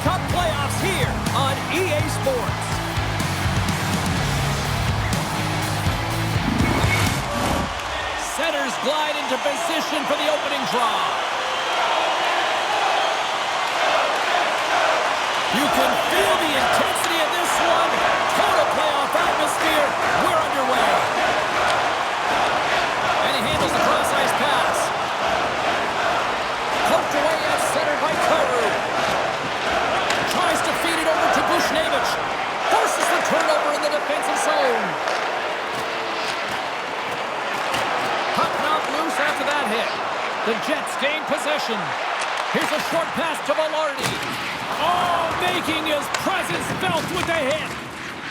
Cup playoffs here on EA Sports. Centers glide into position for the opening draw. You can feel the intensity of this one. Total playoff atmosphere. We're underway. And he handles the cross-ice pass. Poked away at center by Karu. Tries to feed it over to Bushnevich. Forces the turnover in the defensive zone. Puck knocked loose after that hit. The Jets gain possession. Here's a short pass to Velarde. Oh, making his presence felt with the hit.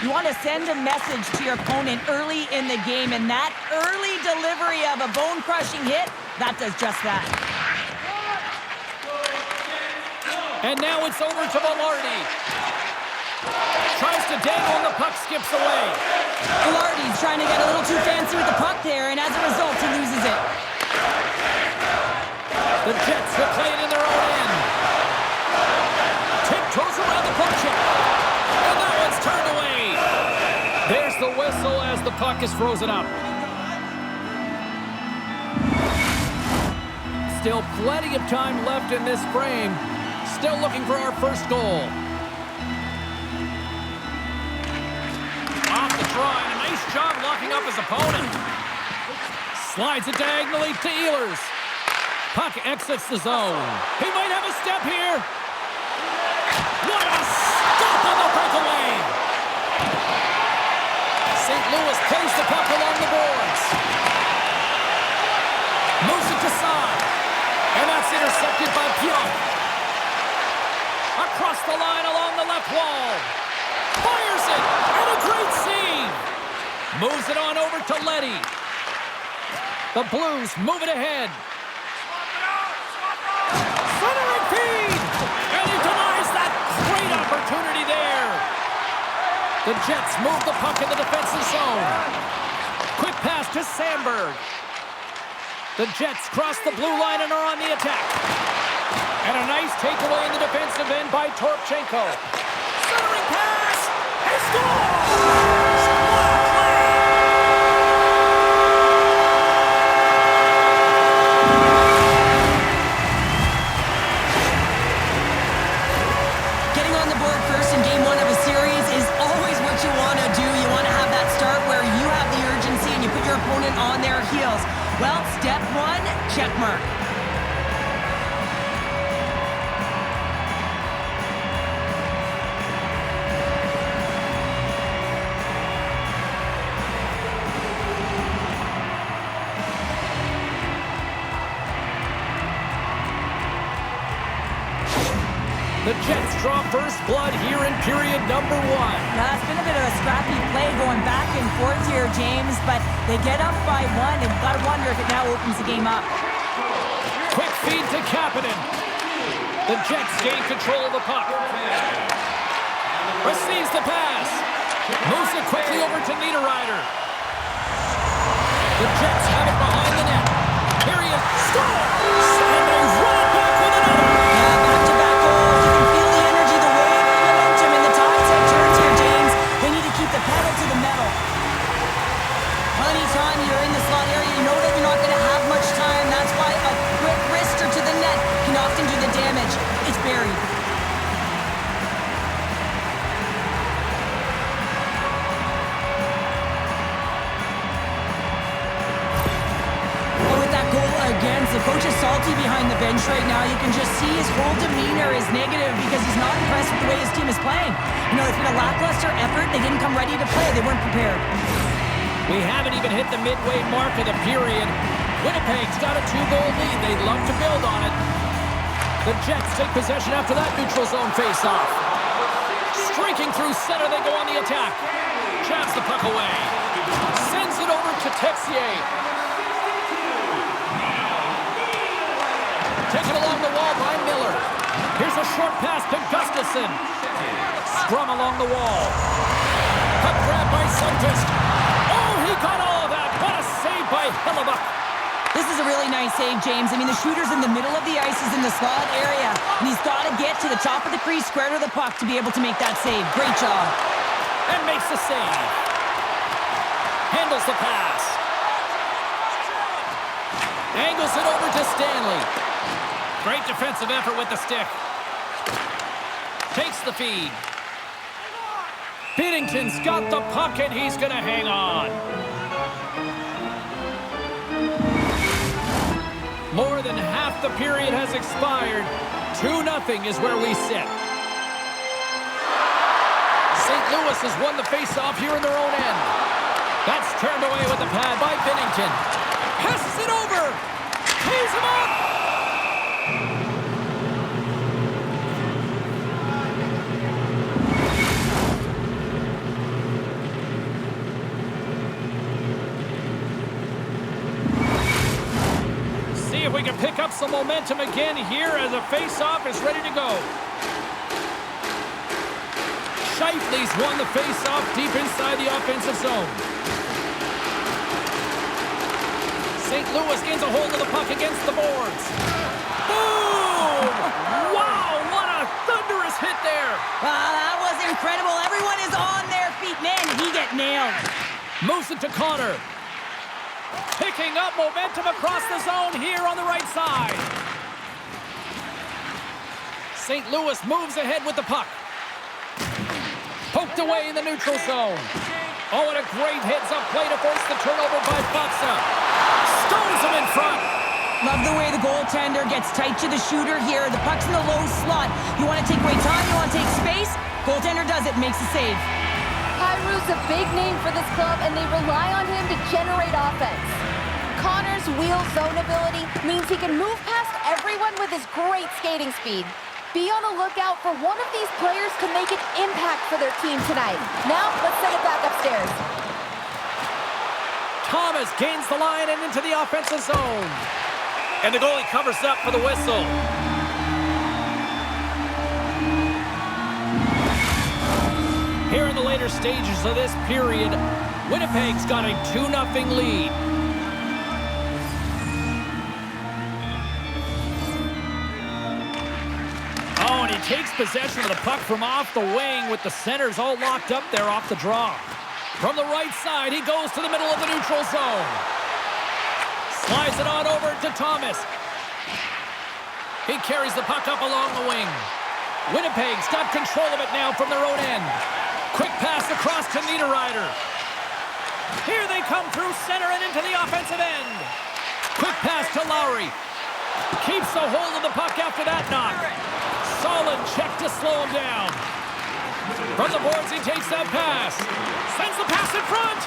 You want to send a message to your opponent early in the game, and that early delivery of a bone-crushing hit, that does just that. And now it's over to Velarde. Tries to dangle, and the puck skips away. Velarde's trying to get a little too fancy with the puck there, and as a result, he loses it. The Jets will play it in their own end. Tiptoes around the puck check. And that one's turned away. There's the whistle as the puck is frozen up. Still plenty of time left in this frame. Still looking for our first goal. Off the draw, and a nice job locking up his opponent. Slides it diagonally to Ehlers. Puck exits the zone. He might have a step here. What a stop on the breakaway! St. Louis plays the puck along the boards. Moves it to side. And that's intercepted by Pionk. Across the line along the left wall. Fires it! And a great save! Moves it on over to Leddy. The Blues move it ahead. Centering feed! And he denies that great opportunity there. The Jets move the puck in the defensive zone. Quick pass to Sandberg. The Jets cross the blue line and are on the attack. And a nice takeaway in the defensive end by Toropchenko. Centering pass! He scores! On their heels. Well, step one, check mark. The Jets draw first blood here in period number 1. Now, it's been a bit of a scrappy play going back and forth here, James, but they get up by 1, and you've got to wonder if it now opens the game up. Quick feed to Kapanen. The Jets gain control of the puck. Receives the pass. Moves it quickly over to Niederreiter. The Jets have it behind the net. Here he is. Scores! And they run it back with another. Yeah, back-to-back goals. You can feel the energy, the wave, the momentum in the top 10 turns here, James. They need to keep the pedal to the metal. Anytime you're in the slot area, you know that you're not going to have much time. That's why a quick wrister to the net can often do the damage. It's buried. Against the coach is salty behind the bench right now. You can just see his whole demeanor is negative because he's not impressed with the way his team is playing. You know, it's been a lackluster effort. They didn't come ready to play. They weren't prepared. We haven't even hit the midway mark of the period. Winnipeg's got a 2-goal lead. They'd love to build on it. The Jets take possession after that neutral zone faceoff. Streaking through center, they go on the attack. Jabs the puck away. Sends it over to Texier. Taken along the wall by Miller. Here's a short pass to Gustafsson. Scrum along the wall. Puck grab by Sundqvist. Oh, he got all of that. What a save by Hellebuyck. This is a really nice save, James. I mean, the shooter's in the middle of the ice, he's in the slot area, and he's got to get to the top of the crease, square to the puck to be able to make that save. Great job. And makes the save. Handles the pass. Angles it over to Stanley. Great defensive effort with the stick. Takes the feed. Binnington's got the puck, and he's going to hang on. More than half the period has expired. 2-0 is where we sit. St. Louis has won the faceoff here in their own end. That's turned away with the pad by Binnington. Passes it over. Tees him up. See if we can pick up some momentum again here as a face-off is ready to go. Scheifele's won the face-off deep inside the offensive zone. St. Louis gains a hold of the puck against the boards. Boom! Wow, what a thunderous hit there. Wow, that was incredible. Everyone is on their feet. Man, he get nailed. Moves it to Connor. Picking up momentum across the zone here on the right side. St. Louis moves ahead with the puck. Poked away in the neutral zone. Oh, and a great heads-up play to force the turnover by Faksa. Stones him in front. Love the way the goaltender gets tight to the shooter here. The puck's in the low slot. You want to take away time, you want to take space. Goaltender does it, makes the save. Kyrou's a big name for this club, and they rely on him to generate offense. Connor's wheel zone ability means he can move past everyone with his great skating speed. Be on the lookout for one of these players to make an impact for their team tonight. Now, let's send it back upstairs. Thomas gains the line and into the offensive zone. And the goalie covers up for the whistle. Here in the later stages of this period, Winnipeg's got a 2-0 lead. Oh, and he takes possession of the puck from off the wing with the centers all locked up there off the draw. From the right side, he goes to the middle of the neutral zone. Slides it on over to Thomas. He carries the puck up along the wing. Winnipeg's got control of it now from their own end. Quick pass across to Niederreiter. Here they come through center and into the offensive end. Quick pass to Lowry. Keeps a hold of the puck after that knock. Solid check to slow him down. From the boards, he takes that pass. Sends the pass in front.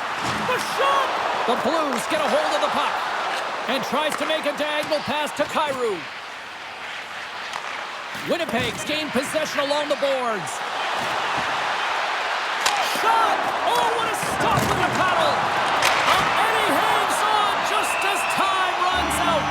The shot! The Blues get a hold of the puck and tries to make a diagonal pass to Kyrou. Winnipeg's gained possession along the boards. Shot! Oh, what a stop with the paddle! And he hangs on just as time runs out.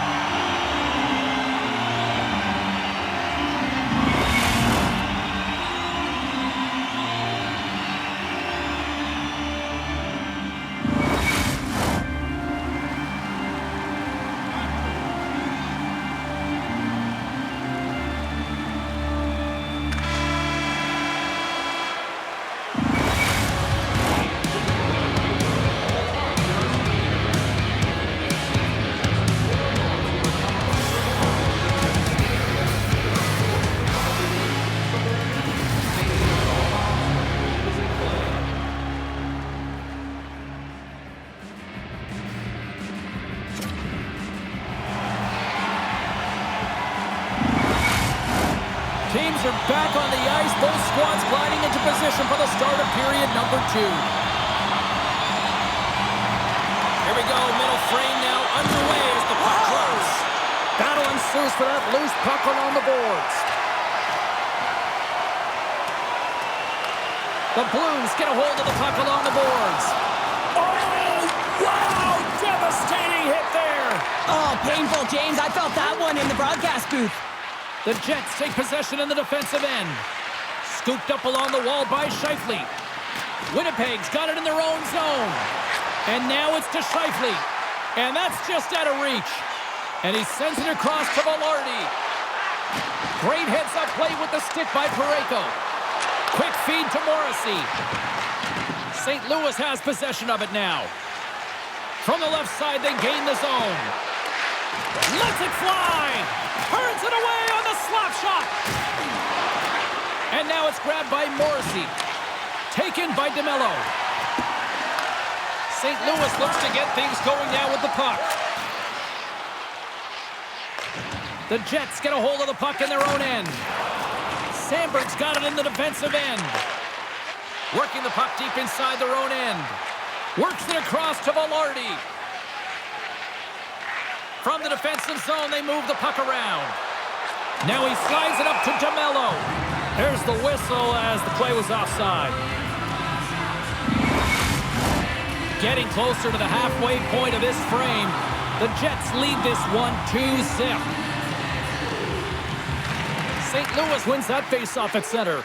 Teams are back on the ice, both squads gliding into position for the start of period number 2. Here we go, middle frame now underway as the puck drops. Battle ensues for that loose puck along the boards. The Blues get a hold of the puck along the boards. Oh, wow! Devastating hit there! Oh, painful, James. I felt that one in the broadcast booth. The Jets take possession in the defensive end. Scooped up along the wall by Scheifele. Winnipeg's got it in their own zone. And now it's to Scheifele. And that's just out of reach. And he sends it across to Velarde. Great heads-up play with the stick by Parayko. Quick feed to Morrissey. St. Louis has possession of it now. From the left side, they gain the zone. Lets it fly. Turns it away on the slap shot. And now it's grabbed by Morrissey. Taken by DeMello. St. Louis looks to get things going now with the puck. The Jets get a hold of the puck in their own end. Sandberg's got it in the defensive end. Working the puck deep inside their own end. Works it across to Velarde. From the defensive zone, they move the puck around. Now he slides it up to DeMello. There's the whistle as the play was offside. Getting closer to the halfway point of this frame, the Jets lead this one 2-0. St. Louis wins that faceoff at center.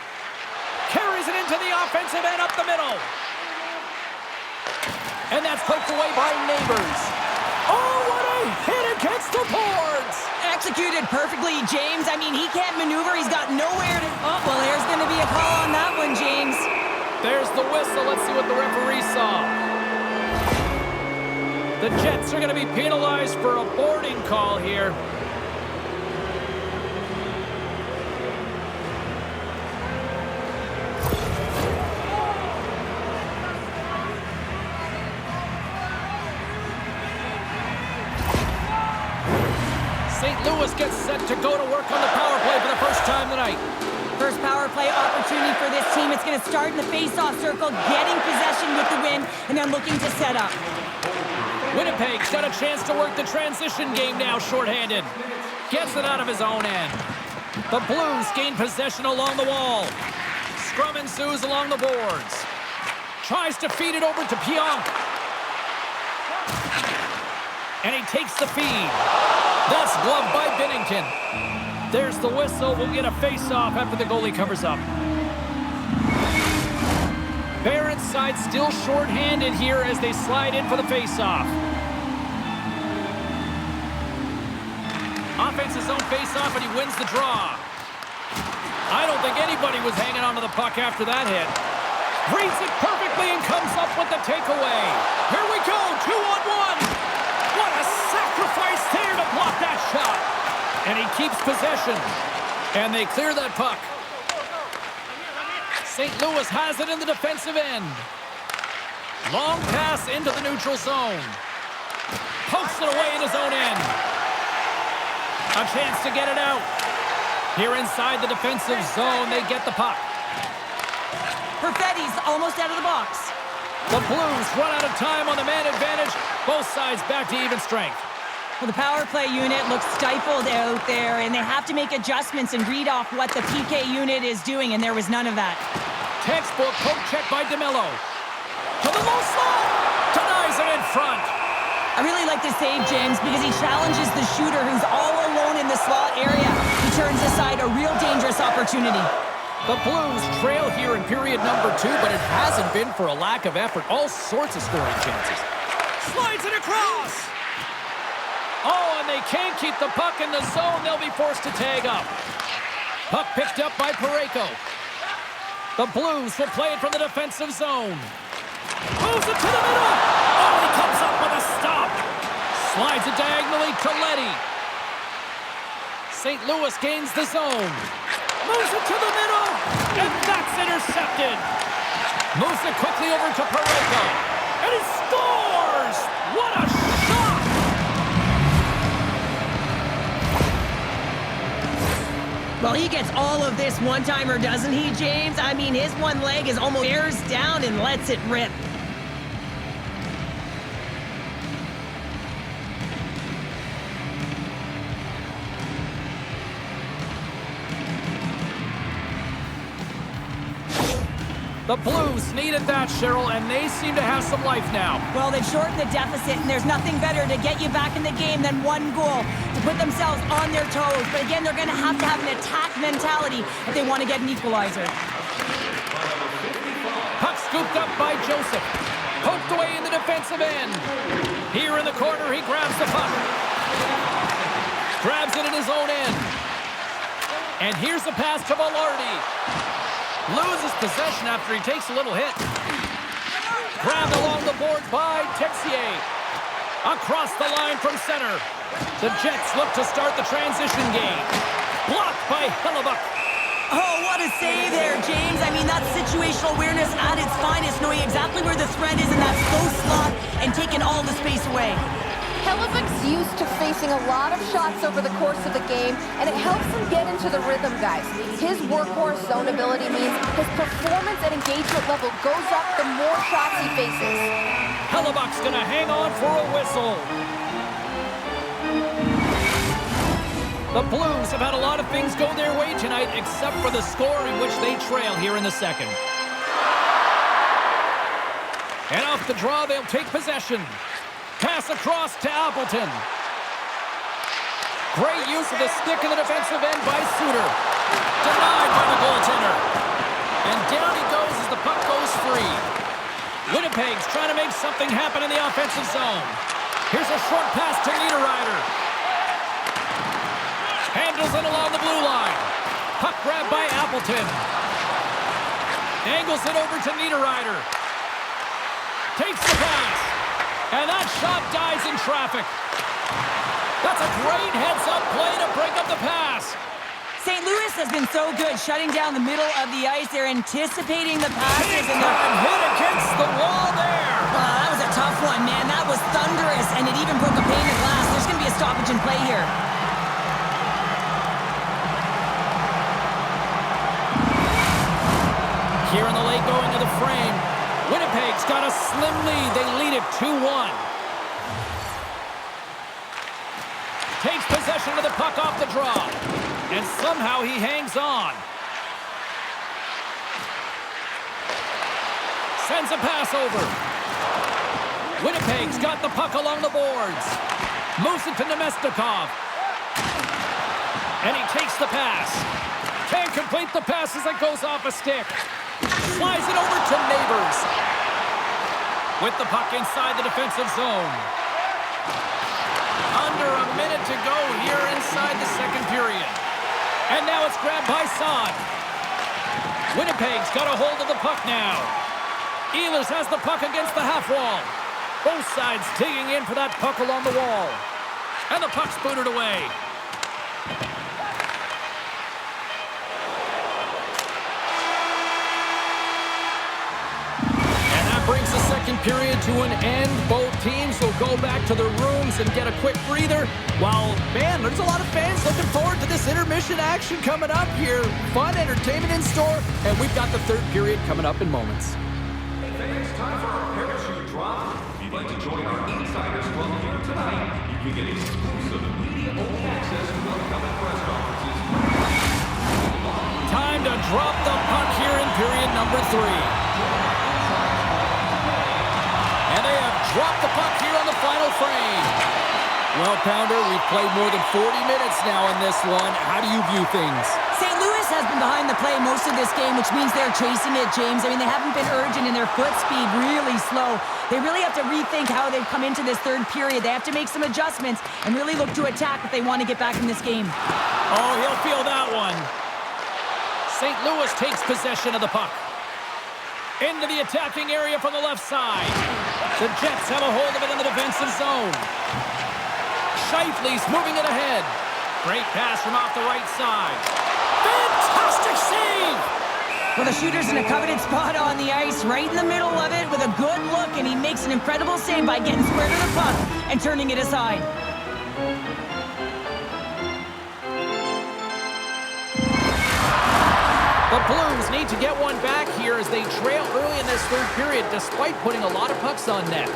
Carries it into the offensive end up the middle. And that's poked away by Neighbors. Oh, what a hit against the boards! Executed perfectly, James. I mean, he can't maneuver. He's got nowhere to... Oh, well, there's going to be a call on that one, James. There's the whistle. Let's see what the referee saw. The Jets are going to be penalized for a boarding call here. St. Louis gets set to go to work on the power play for the first time tonight. First power play opportunity for this team. It's going to start in the face-off circle, getting possession with the win, and then looking to set up. Winnipeg's got a chance to work the transition game now, shorthanded. Gets it out of his own end. The Blues gain possession along the wall. Scrum ensues along the boards. Tries to feed it over to Pionk. And he takes the feed. That's gloved by Binnington. There's the whistle. We'll get a face-off after the goalie covers up. Barron's side still short-handed here as they slide in for the face-off. Offense his own face-off, and he wins the draw. I don't think anybody was hanging onto the puck after that hit. Reads it perfectly and comes up with the takeaway. Here we go, 2-on-1. What a sacrifice there to block that shot. And he keeps possession. And they clear that puck. St. Louis has it in the defensive end. Long pass into the neutral zone. Pokes it away in his own end. A chance to get it out. Here inside the defensive zone, they get the puck. Perfetti's almost out of the box. The Blues run out of time on the man advantage. Both sides back to even strength. Well, the power play unit looks stifled out there, and they have to make adjustments and read off what the PK unit is doing, and there was none of that. Textbook poke check by DeMello. To the low slot. Denies it in front. I really like this save, James, because he challenges the shooter who's all alone in the slot area. He turns aside a real dangerous opportunity. The Blues trail here in period number 2, but it hasn't been for a lack of effort. All sorts of scoring chances. Slides it across. Oh, and they can't keep the puck in the zone. They'll be forced to tag up. Puck picked up by Parayko. The Blues will play it from the defensive zone. Moves it to the middle. Oh, he comes up with a stop. Slides it diagonally to Leddy. St. Louis gains the zone. Moves it to the middle. And that's intercepted. Moves it quickly over to Parayko. And he scores! What a shot! Well, he gets all of this one-timer, doesn't he, James? I mean, his one leg is almost bears down and lets it rip. The Blues needed that, Cheryl, and they seem to have some life now. Well, they've shortened the deficit, and there's nothing better to get you back in the game than one goal to put themselves on their toes. But again, they're going to have an attack mentality if they want to get an equalizer. Puck's scooped up by Joseph. Poked away in the defensive end. Here in the corner, he grabs the puck. Grabs it in his own end. And here's the pass to Velarde. Loses possession after he takes a little hit. Grabbed along the boards by Texier. Across the line from center. The Jets look to start the transition game. Blocked by Hellebuyck. Oh, what a save there, James. I mean, that's situational awareness at its finest, knowing exactly where the threat is in that slow slot and taking all the space away. Hellebuyck's used to facing a lot of shots over the course of the game, and it helps him get into the rhythm, guys. His workhorse zone ability means his performance and engagement level goes up the more shots he faces. Hellebuyck's gonna hang on for a whistle. The Blues have had a lot of things go their way tonight, except for the score in which they trail here in the second. And off the draw, they'll take possession. Pass across to Appleton. Great use of the stick in the defensive end by Suter. Denied by the goaltender. And down he goes as the puck goes free. Winnipeg's trying to make something happen in the offensive zone. Here's a short pass to Niederreiter. Handles it along the blue line. Puck grabbed by Appleton. Angles it over to Niederreiter. Takes the pass. And that shot dies in traffic. That's a great heads-up play to break up the pass. St. Louis has been so good shutting down the middle of the ice. They're anticipating the passes. And hit against the wall there. That was a tough one, man. That was thunderous, and it even broke a pane of glass. There's going to be a stoppage in play here. Here in the late going to the frame. Winnipeg's got a slim lead. They lead it 2-1. Takes possession of the puck off the draw. And somehow he hangs on. Sends a pass over. Winnipeg's got the puck along the boards. Moves it to Nemestikov. And he takes the pass. Can't complete the pass as it goes off a stick. Slides it over to Neighbors. With the puck inside the defensive zone. Under a minute to go here inside the second period. And now it's grabbed by Saad. Winnipeg's got a hold of the puck now. Ehlers has the puck against the half wall. Both sides digging in for that puck along the wall. And the puck's booted away. Brings the second period to an end. Both teams will go back to their rooms and get a quick breather. While, man, there's a lot of fans looking forward to this intermission action coming up here. Fun entertainment in store, and we've got the third period coming up in moments. Hey fans, time for our parachute drop. If you'd like to join our Insiders Club here tonight, you can get exclusive media-only access to upcoming press conferences. Time to drop the puck here in period number 3. And they have dropped the puck here on the final frame. Well, Pounder, we've played more than 40 minutes now in this one. How do you view things? St. Louis has been behind the play most of this game, which means they're chasing it, James. I mean, they haven't been urgent and their foot speed really slow. They really have to rethink how they've come into this third period. They have to make some adjustments and really look to attack if they want to get back in this game. Oh, he'll feel that one. St. Louis takes possession of the puck. Into the attacking area from the left side. The Jets have a hold of it in the defensive zone. Scheifele's moving it ahead. Great pass from off the right side. Fantastic save! Well, the shooter's in a coveted spot on the ice, right in the middle of it with a good look, and he makes an incredible save by getting square to the puck and turning it aside. The Blues need to get one back here as they trail early in this third period, despite putting a lot of pucks on net.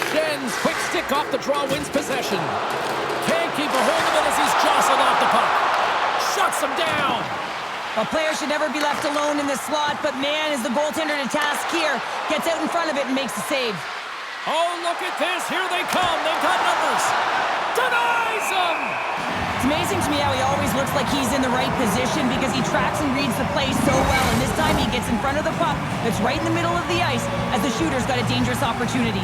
Schen's quick stick off the draw wins possession. Can't keep a hold of it as he's jostled off the puck. Shuts him down. A player should never be left alone in this slot, but man, is the goaltender to task here. Gets out in front of it and makes the save. Oh, look at this. Here they come. They've got numbers. Denies them. It's amazing to me how he always looks like he's in the right position because he tracks and reads the play so well. And this time he gets in front of the puck that's right in the middle of the ice as the shooter's got a dangerous opportunity.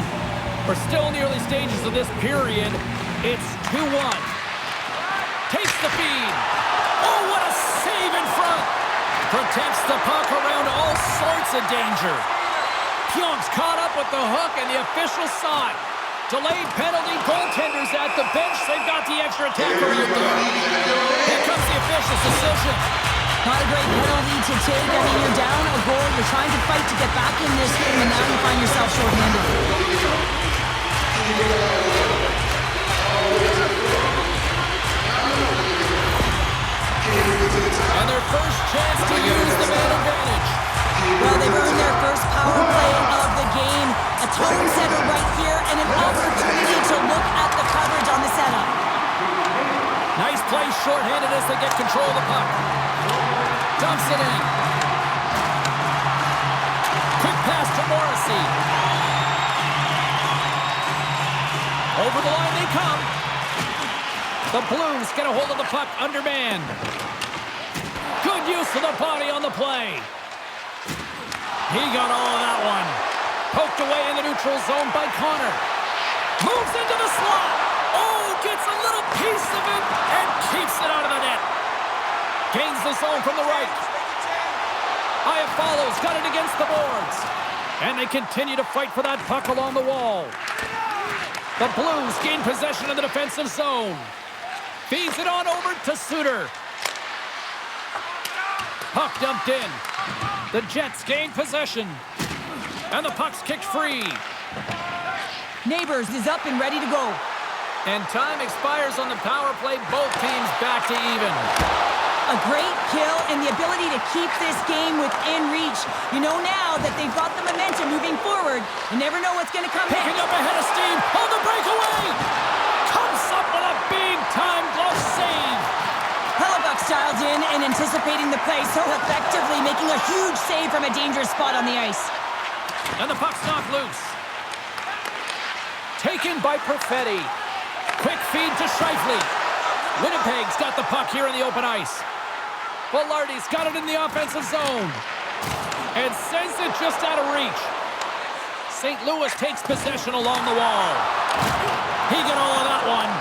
We're still in the early stages of this period. It's 2-1. Takes the feed. Oh, what a save in front. Protects the puck around all sorts of danger. Pionk's caught up with the hook, and the official saw it. Delayed penalty, goaltenders at the bench. They've got the extra attacker out there. Here comes the official's decision. Not a great penalty to take. I mean, you're down a goal. You're trying to fight to get back in this game, and now you find yourself shorthanded. And their first chance to use the man advantage. Well, they've earned their first power play of the game. A tone setter right here and an opportunity to look at the coverage on the setup. Nice play shorthanded as they get control of the puck. Dumps it in. Quick pass to Morrissey. Over the line they come. The Blues get a hold of the puck undermanned. Good use of the body on the play. He got all of that one. Poked away in the neutral zone by Connor. Moves into the slot. Oh, gets a little piece of it and keeps it out of the net. Gains the zone from the right. Iafallo's got it against the boards. And they continue to fight for that puck along the wall. The Blues gain possession of the defensive zone. Feeds it on over to Suter. Puck dumped in. The Jets gain possession. And the puck's kicked free. Neighbors is up and ready to go. And time expires on the power play. Both teams back to even. A great kill and the ability to keep this game within reach. You know now that they've got the momentum moving forward. You never know what's going to come Picking next. up ahead of steam. On the breakaway. Comes up with a big-time glove save. Hellebuck's dialed in and anticipating the play so effectively, making a huge save from a dangerous spot on the ice. And the puck's knocked loose. Taken by Perfetti. Quick feed to Scheifele. Winnipeg's got the puck here in the open ice. Velarde's got it in the offensive zone. And sends it just out of reach. St. Louis takes possession along the wall. He got all of that one.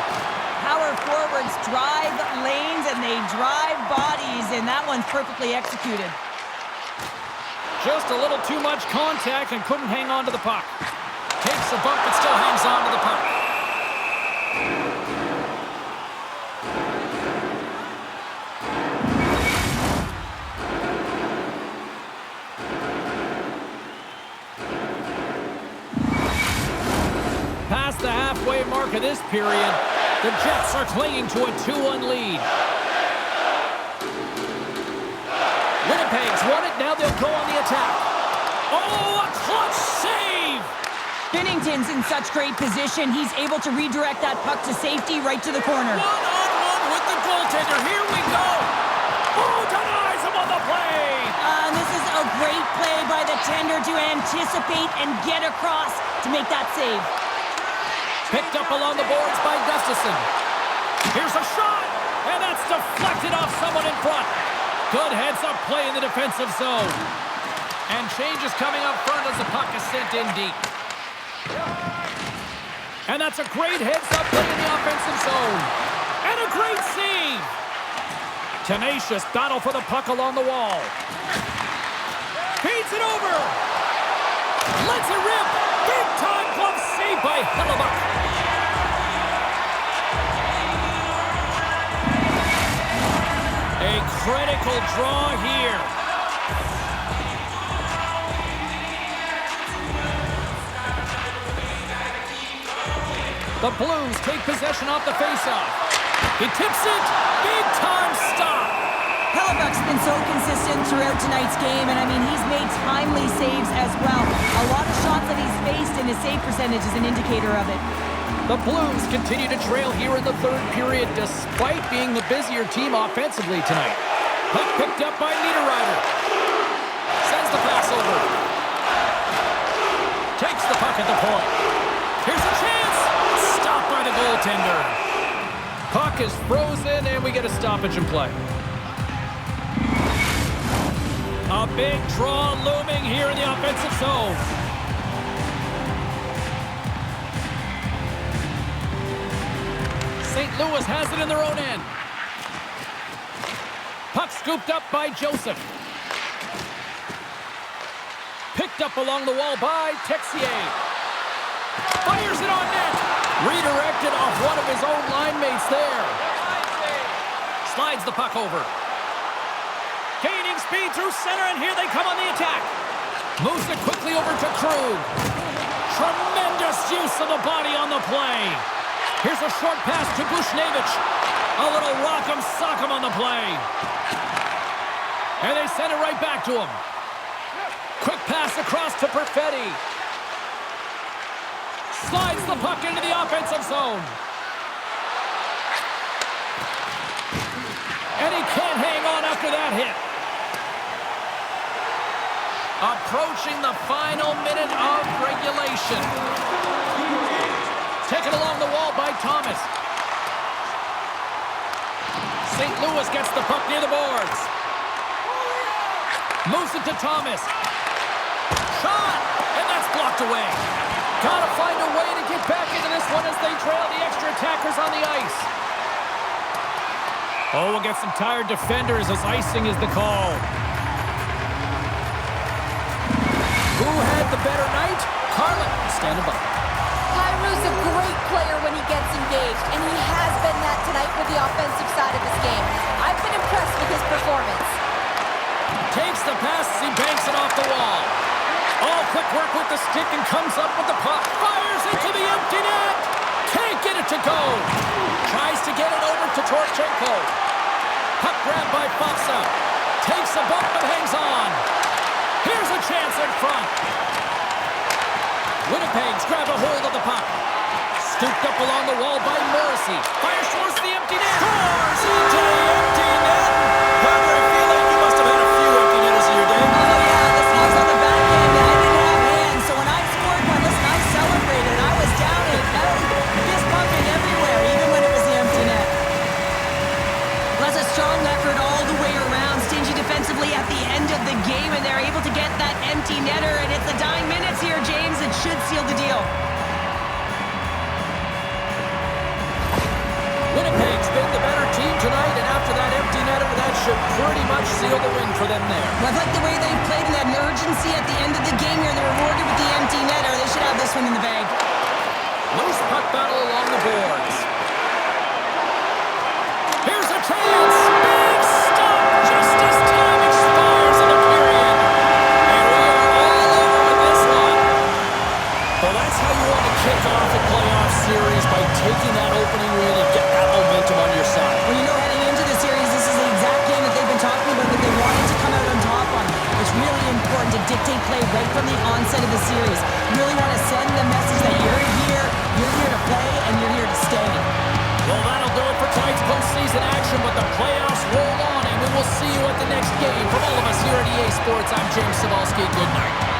Power forwards drive lanes and they drive bodies, and that one's perfectly executed. Just a little too much contact and couldn't hang on to the puck. Takes a bump but still hangs on to the puck. Past the halfway mark of this period, the Jets are clinging to a 2-1 lead. Winnipeg's won it, now they'll go on the attack. Oh, a clutch save! Binnington's in such great position. He's able to redirect that puck to safety right to the corner. One-on-one with the goaltender. Here we go. Oh, denies him on the play. And this is a great play by the tender to anticipate and get across to make that save. Picked up along the boards by Gustafsson. Here's a shot, and that's deflected off someone in front. Good heads-up play in the defensive zone. And change is coming up front as the puck is sent in deep. And that's a great heads-up play in the offensive zone. And a great save. Tenacious battle for the puck along the wall. Feeds it over. Lets it rip. Big-time glove save by Hellebuck. A critical draw here. The Blues take possession off the faceoff. He tips it. Big-time stop. Hellebuck's been so consistent throughout tonight's game, and I mean, he's made timely saves as well. A lot of shots that he's faced, and his save percentage is an indicator of it. The Blues continue to trail here in the third period, despite being the busier team offensively tonight. Puck picked up by Niederreiter. Sends the pass over. Takes the puck at the point. Here's a chance. Stopped by the goaltender. Puck is frozen, and we get a stoppage in play. A big draw looming here in the offensive zone. St. Louis has it in their own end. Puck scooped up by Joseph. Picked up along the wall by Texier. Fires it on net. Redirected off one of his own line mates there. Slides the puck over. Gaining speed through center, and here they come on the attack. Moves it quickly over to Krug. Tremendous use of the body on the play. Here's a short pass to Buchnevich. A little rock'em sock'em on the play. And they send it right back to him. Quick pass across to Perfetti. Slides the puck into the offensive zone. And he can't hang on after that hit. Approaching the final minute of regulation. Taken along the wall by Thomas. St. Louis gets the puck near the boards. Moves it to Thomas. Shot! And that's blocked away. Gotta find a way to get back into this one as they trail the extra attackers on the ice. Oh, we'll get some tired defenders as icing is the call. Who had the better night? Carlin, standing by. Kyrou's a great player when he gets engaged, and he has been that tonight with the offensive side of his game. I've been impressed with his performance. Takes the pass as he banks it off the wall. Oh, quick work with the stick and comes up with the puck. Fires into the empty net. Can't get it to go. Tries to get it over to Torchenko. Puck grabbed by Fossa. Takes a bump and hangs on. Here's a chance in front. Winnipeg's grab a hold of the puck. Scooped up along the wall by Morrissey. Fires towards the empty net. Scores into the empty net. Hunter, I feel like you must have had a few empty netters in your day. Oh, yeah, listen, I was on the back end. I didn't have hands, so when I scored one, listen, I celebrated. I was down and out, fist pumping everywhere, even when it was the empty net. Well, that's a strong effort all the way around. Stingy defensively at the end of the game, and they're able to get that empty netter, and it's the dying minutes here, James. It should seal the deal. Winnipeg's been the better team tonight, and after that empty netter, that should pretty much seal the win for them there. Well, I like the way they played in that urgency at the end of the game here. They're rewarded with the empty netter. They should have this one in the bag. Loose puck battle along the boards. Here's a chance. Big stop just as time expires in the period. And we are all over with this one. Well, that's how you want to kick off a playoff series, by taking that opening win and get that momentum on your side. Well, you know, heading into the series, this is the exact game that they've been talking about that they wanted to come out on top on. It's really important to dictate play right from the onset of the series. You really want to send the message that you're here to play, and you're here to stay. Well, that'll do it for tonight's postseason action, but the playoffs roll on, and we will see you at the next game. From all of us here at EA Sports, I'm James Cybulski. Good night.